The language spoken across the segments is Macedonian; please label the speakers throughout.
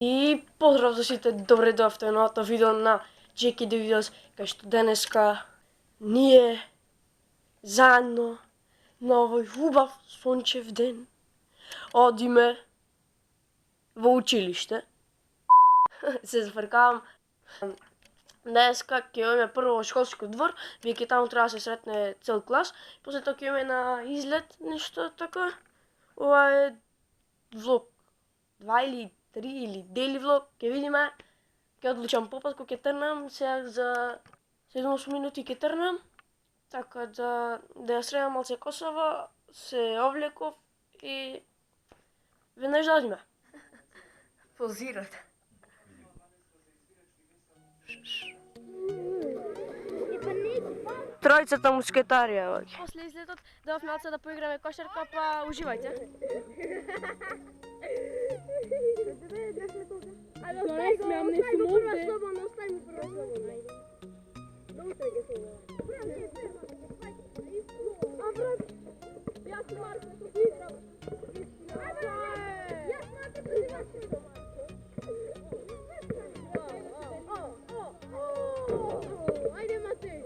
Speaker 1: И поздрав за сите, добре дојавте на ото видео на JKD Videos, кај што денеска ние заедно на овој убав сончев ден одиме во училиште. Се зафркавам. Денеска ќе одиме прво во школски двор, бидејќи таму треба да се сретне цел клас, после тоа ќе одиме на излет, нешто така. Ова е влог 2 или 3 или дели влог, ќе видиме. Ќе одлучам попат кој ќе трнам, сега за 7-8 минути ќе трнам. Така да ја средам малце косава, се облеков и веднаш да одиме. Позирате. Тројцата мускетари овде. После излетот да малце да поиграме кошарка, па уживајте.
Speaker 2: Не смеам, не сум овде. Остави прво слободно, ајде. До утре ќе се видиме. А брат, јас сум Марко, што ти играм. Јас Марко, што ти играм. Ајде, Матеј.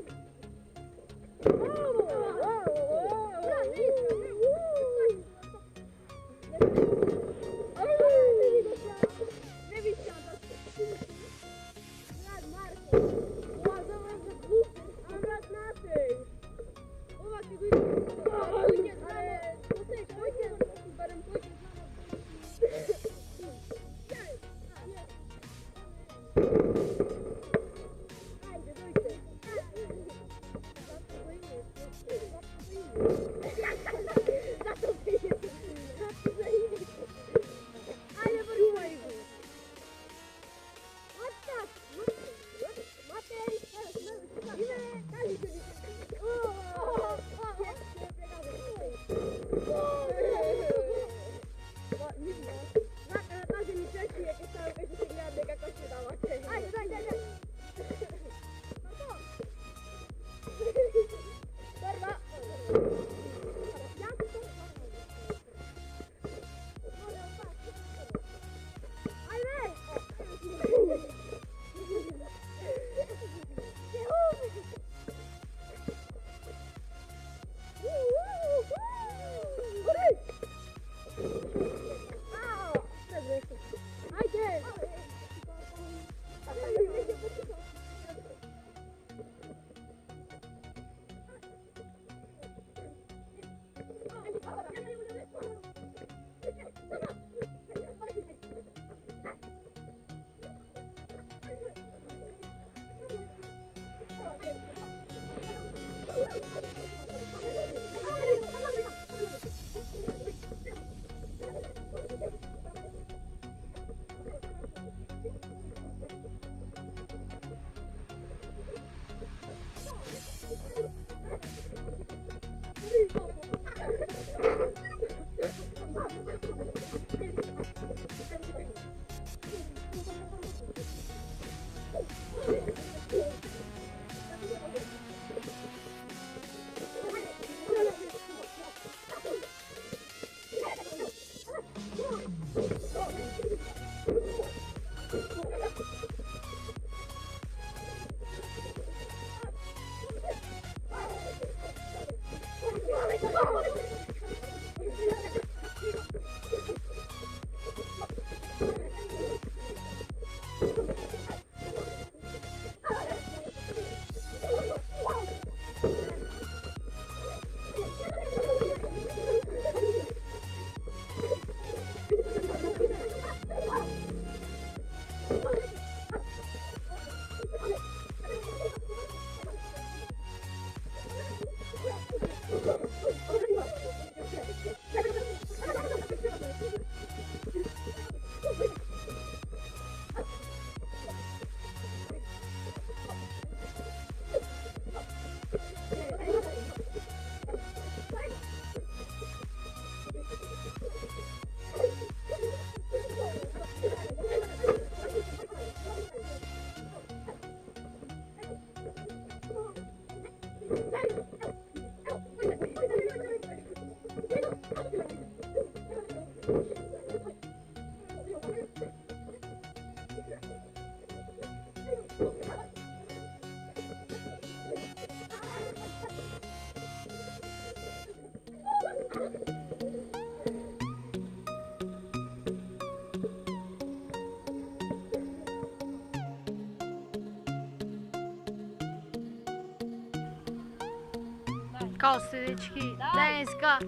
Speaker 3: Kao ste, dečki, dneska.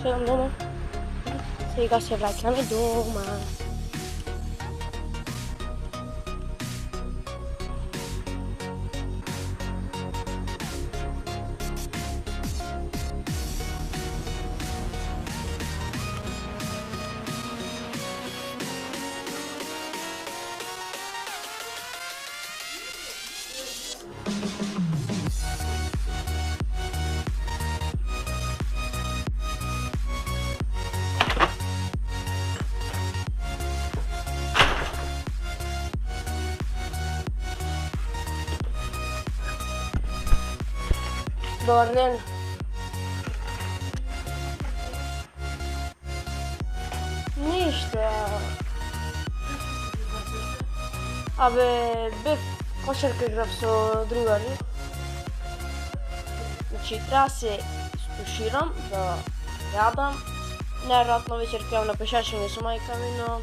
Speaker 1: Siamo doma. Sega se vraćamo doma. Dobar dan. Ništa. Абе, бев кошарка играв со другари. Значи, треба се стуширам, да јадам. Најверојатно вечер ќе на пешачење со мајка ми, но